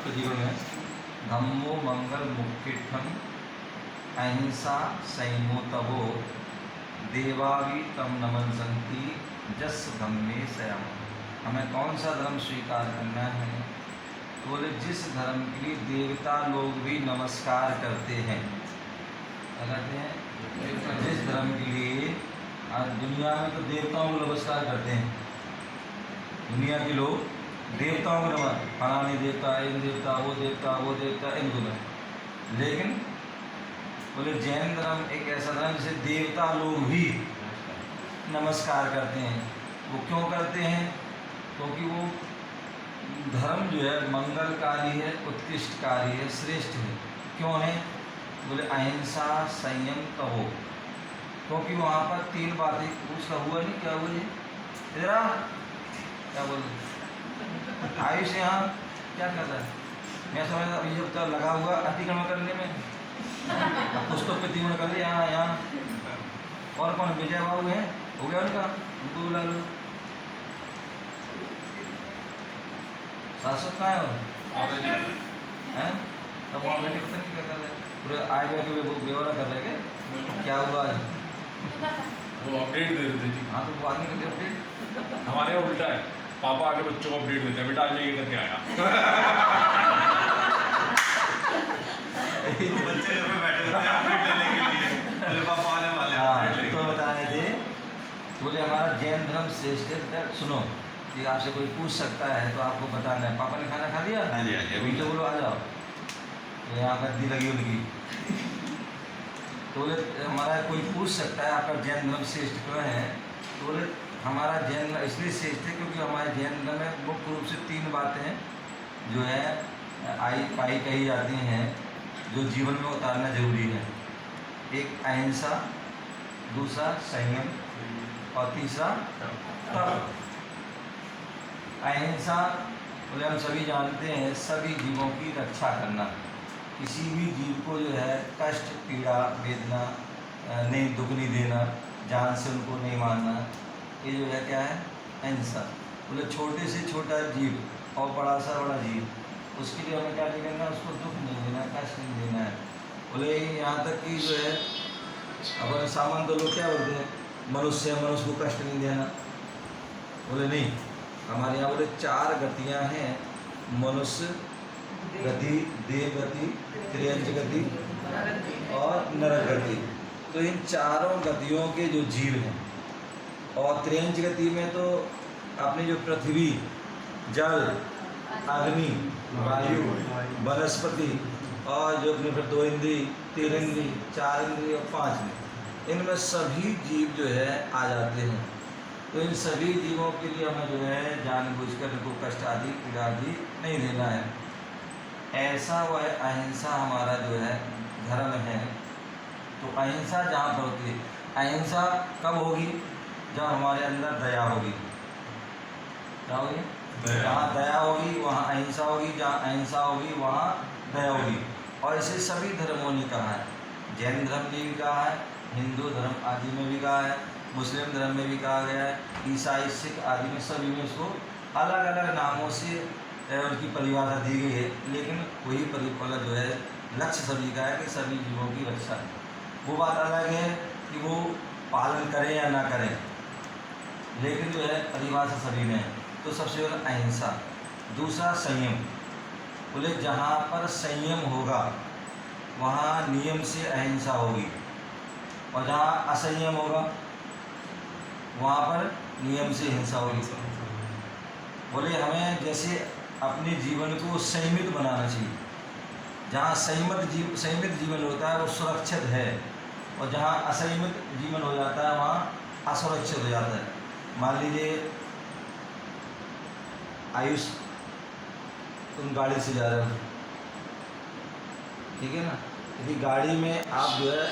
भक्त जीवन में धम्मो मंगल मुक्तिठम अहिंसा संयमो तवो देवावी तम नमन संति जस धम्मे सयाम। हमें कौन सा धर्म स्वीकार करना है? तो बोले जिस धर्म के लिए देवता लोग भी नमस्कार करते हैं। क्या कहते हैं? जिस धर्म के लिए आज दुनिया में तो देवताओं को नमस्कार करते हैं। दुनिया के लोग देवताओं को नमस्कार, फलानी देवता, इन देवता, वो देवता, वो देवता, इनको नहीं। लेकिन बोले जैन धर्म एक ऐसा धर्म जिसे देवता लोग भी नमस्कार करते हैं। वो क्यों करते हैं? क्योंकि वो धर्म जो है मंगलकारी है, उत्कृष्टकारी है, श्रेष्ठ है। क्यों है? बोले अहिंसा संयम तवो। क्योंकि वहाँ पर 3 बातें उसका हुआ नहीं। क्या हुआ ये तेरा क्या बोल आयुष यहाँ क्या कर रहा है? मैं समझ अभी जब तक लगा हुआ अतिक्रमण करने में, कुछ तो प्रतिक्रमण कर लिया यहाँ। और कौन? विजय बाबू है, हो गया उनका, उनको बुला लो। शासक कहाँ है? हैं? तब वहाँ बैठे पता नहीं क्या कर रहे हैं, पूरे आए बैठे हुए ब्यौरा कर रहे हैं क्या हुआ है। वो अपडेट दे रहे थे। हाँ तो वो आदमी करते अपडेट। हमारे यहाँ उल्टा है, पापा आके बच्चों को अपडेट देते हैं, बेटा आज ये करके आया। बच्चे घर में बैठे रहते हैं अपडेट लेने के लिए, मेरे पापा आने वाले हैं। तो बता रहे थे बोले हमारा जैन धर्म श्रेष्ठ है। सुनो कि आपसे कोई पूछ सकता है तो आपको बताना है पापा ने खाना खा लिया? हाँ जी, हाँ जी। अभी तो बोलो आ जाओ। तो यहाँ गद्दी लगी उनकी। तो बोले हमारा कोई पूछ सकता है आपका जैन धर्म श्रेष्ठ क्यों है? तो बोले हमारा जैन धर्म इसलिए श्रेष्ठ है क्योंकि हमारे जैन धर्म में मुख्य रूप से 3 बातें जो है पाई कही जाती हैं जो जीवन में उतारना जरूरी है। एक अहिंसा, दूसरा संयम और तीसरा तप। अहिंसा बोले हम सभी जानते हैं सभी जीवों की रक्षा करना। किसी भी जीव को जो है कष्ट, पीड़ा, वेदना नहीं, दुख नहीं देना, जान से उनको नहीं मारना, ये जो है क्या है? अहिंसा। बोले छोटे से छोटा जीव और बड़ा सा बड़ा जीव, उसके लिए हमें क्या नहीं करना? उसको दुख नहीं देना, कष्ट नहीं देना है। बोले यहाँ तक कि जो है अपन सामान्य तो लोग क्या बोलते हैं, मनुष्य को कष्ट नहीं देना। बोले नहीं, हमारे यहाँ बोले 4 गतियाँ हैं, मनुष्य गति, देव गति, त्रियंच गति और नरक गति। तो इन 4 गतियों के जो जीव हैं, और त्रियंच गति में तो अपनी जो पृथ्वी, जल, अग्नि, वायु, वनस्पति और जो अपने फिर 2 इंद्री, 3 इंद्री, 4 इंद्री और 5 इंद्री, इनमें सभी जीव जो है आ जाते हैं। तो इन सभी जीवों के लिए हमें जो है जानबूझकर इनको कष्ट आदि, पीड़ा आदि नहीं देना है। ऐसा वह अहिंसा हमारा जो है धर्म है। तो अहिंसा जहाँ पर होती है, अहिंसा कब होगी? जब हमारे अंदर दया होगी। क्या होगी? जहाँ दया होगी वहाँ अहिंसा होगी, जहाँ अहिंसा होगी वहाँ दया होगी। और इसे सभी धर्मों ने कहा है। जैन धर्म ने भी कहा है, हिंदू धर्म आदि में भी कहा है, मुस्लिम धर्म में भी कहा गया है, ईसाई, सिख आदि में सभी में इसको अलग अलग नामों से उनकी परिभाषा दी गई है। लेकिन वही परिभाषा जो है लक्ष्य सभी का है कि सभी जीवों की रक्षा। वो बात अलग है कि वो पालन करें या ना करें, लेकिन जो है परिभाषा सभी में है। तो सबसे पहले अहिंसा, दूसरा संयम। बोले जहाँ पर संयम होगा वहाँ नियम से अहिंसा होगी, और जहाँ असंयम होगा वहाँ पर नियम से हिंसा होगी। बोले हमें जैसे अपने जीवन को संयमित बनाना चाहिए। जहाँ संयमित जीवन होता है वो सुरक्षित है, और जहाँ असंयमित जीवन हो जाता है वहाँ असुरक्षित हो जाता है। मान लीजिए आयुष, तुम गाड़ी से जा रहे हो, ठीक है ना? यदि गाड़ी में आप जो है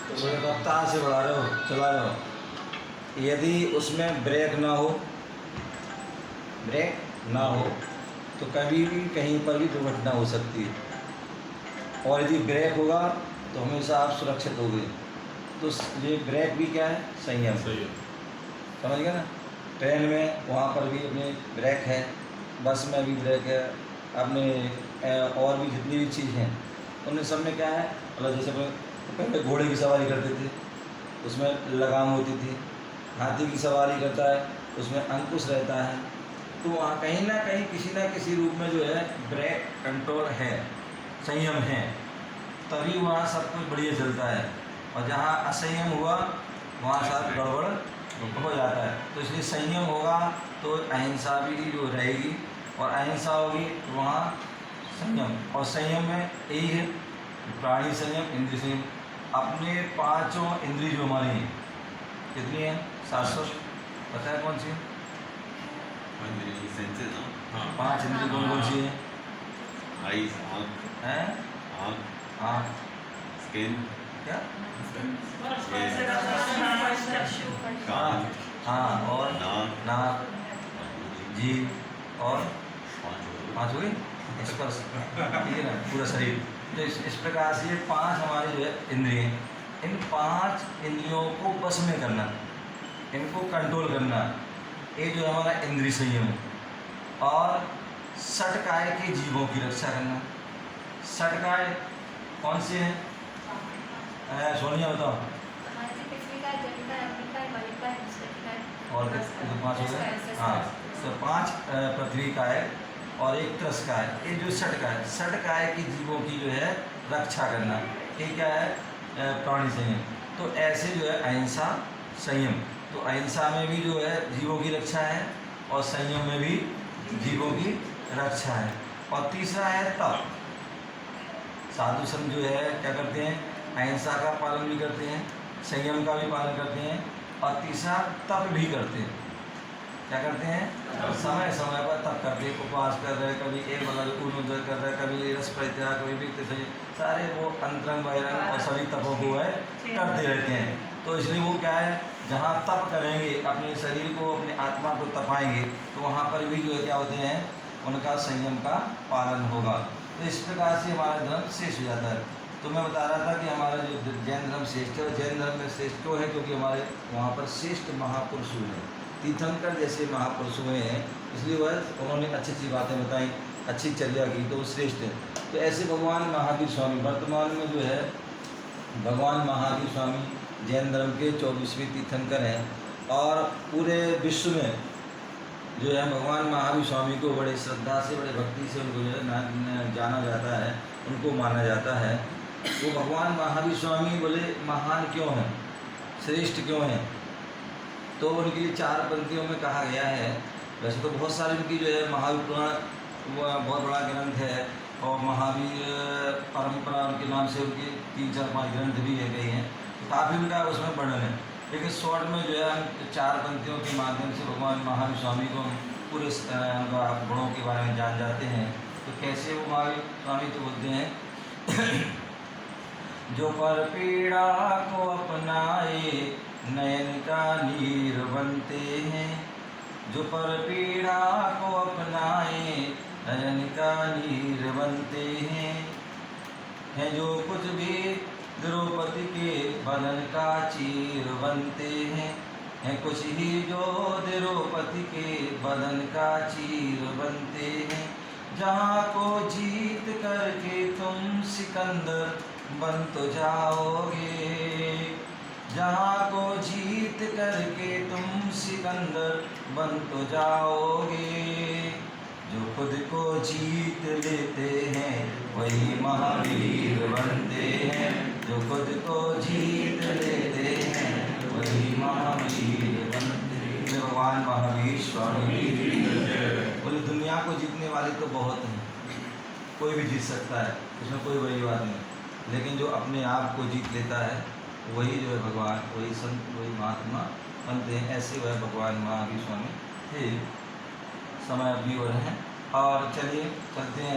तो रफ्तार से बढ़ा रहे हो, चला रहे हो, यदि उसमें ब्रेक ना हो तो कभी भी कहीं पर भी दुर्घटना हो सकती है। और यदि ब्रेक होगा तो हमेशा आप सुरक्षित होगे। तो ये ब्रेक भी क्या है? संयम। समझ गए ना? ट्रेन में वहाँ पर भी अपने ब्रेक है, बस में भी ब्रेक है, अपने और भी जितनी भी चीज़ हैं उनमें सब में क्या है, मतलब जैसे अपने पहले घोड़े की सवारी करते थे, उसमें लगाम होती थी। हाथी की सवारी करता है, उसमें अंकुश रहता है। तो वहाँ कहीं ना कहीं किसी ना किसी रूप में जो है ब्रेक कंट्रोल है, संयम है, तभी वहाँ सब कुछ बढ़िया चलता है। और जहाँ असंयम हुआ वहाँ सब गड़बड़ हो जाता है। तो इसलिए संयम होगा तो अहिंसा भी जो रहेगी, और अहिंसा होगी तो वहाँ संयम, और संयम में यही है प्राणी संयम, इंद्रिय संयम। अपने पांचों इंद्रिय जो हमारी हैं कितनी है, 700, पता है कौन सी है? सेंसेस ना, हाँ, 5 इंद्रिय कौन कौन सी है? आईज, आँख, हैं? आँख, आँख, स्किन, क्या? कान, हाँ, और नाक, नाक, जीभ, और पाँच 5 हुई स्पर्श, ठीक है ना, पूरा शरीर। तो इस प्रकार से ये 5 हमारे जो है इंद्रिय हैं। इन 5 इंद्रियों को बस में करना, इनको कंट्रोल करना, ये जो हमारा इंद्रिय संयम है। और षटकाय के जीवों की रक्षा करना। षटकाय कौन से हैं? सोनिया बताओ। और तो 5 हो गए, हाँ। तो 5 पृथ्वी काय और 1 त्रस्काय, ये जो षटकाय की जीवों की जो है रक्षा करना, ये क्या है? प्राणी संयम। तो ऐसे जो है अहिंसा, संयम, तो अहिंसा में भी जो है जीवों की रक्षा है, और संयम में भी जीवों की रक्षा है। और तीसरा है तप। साधु संत जो है क्या करते हैं? अहिंसा का पालन भी करते हैं, संयम का भी पालन करते हैं, और तीसरा तप भी करते हैं। क्या करते हैं? समय समय पर तप करते हैं, उपवास कर रहे हैं, कभी एक मतलब उन्नोदय कर रहे हैं, कभी रस परित्याग, कभी भी सारे वो अंतरंग बहिरंग और सभी तपों को है करते रहते हैं। तो इसलिए वो क्या है, जहाँ तप करेंगे, अपने शरीर को, अपने आत्मा को तपाएंगे, तो वहाँ पर भी जो है क्या होते हैं, उनका संयम का पालन होगा। तो इस प्रकार से हमारा धर्म श्रेष्ठ हो जाता है। तो मैं बता रहा था कि हमारा जो जैन धर्म श्रेष्ठ है, जैन धर्म में श्रेष्ठ क्यों है? क्योंकि हमारे वहाँ पर श्रेष्ठ महापुरुष हुए हैं, तीर्थंकर जैसे महापुरुष हुए हैं, इसलिए वह उन्होंने अच्छी अच्छी बातें बताई, अच्छी चर्या की, तो वो श्रेष्ठ है। तो ऐसे भगवान महावीर स्वामी वर्तमान में जो है, भगवान महावीर स्वामी जैन धर्म के 24वें तीर्थंकर हैं, और पूरे विश्व में जो है भगवान महावीर स्वामी को बड़े श्रद्धा से, बड़े भक्ति से उनको जो है जाना जाता है, उनको माना जाता है। वो भगवान महावीर स्वामी बोले महान क्यों हैं, श्रेष्ठ क्यों हैं? तो उनके लिए 4 पंक्तियों में कहा गया है। वैसे तो बहुत सारे उनकी जो है महावीर पुराण वो बहुत बड़ा ग्रंथ है, और महावीर परंपरा उनके नाम से उनके 3-4-5 ग्रंथ भी है गए हैं, तो काफ़ी उनका उसमें वर्णन है। लेकिन शॉर्ट में जो है हम 4 पंक्तियों के माध्यम से भगवान महावीर स्वामी को हम पूरे उनका गुणों के बारे में जान जाते हैं। तो कैसे वो महावीर स्वामी तो बोलते हैं जो पर पीड़ा को अपनाए नयन का नीर बनते हैं, जो पर पीड़ा को अपनाए नयन का नीर बनते हैं जो कुछ भी द्रौपदी के बदन का चीर बनते हैं कुछ ही जो द्रौपदी के बदन का चीर बनते हैं। जहाँ को जीत करके तुम सिकंदर बन तो जाओगे, जहाँ को जीत करके तुम सिकंदर बन तो जाओगे। जो खुद को जीत लेते हैं वही महावीर बनते हैं, जो खुद को जीत लेते हैं वही महावीर बनते हैं। भगवान महावीर स्वामी बोले दुनिया को जीतने वाले तो बहुत हैं, कोई भी जीत सकता है, उसमें कोई बड़ी बात नहीं, लेकिन जो अपने आप को जीत लेता है वही जो है भगवान, वही संत, वही महात्मा बनते हैं। ऐसे वह भगवान महावीर स्वामी थे। समय अभी हो रहे हैं, और चलिए चलते हैं।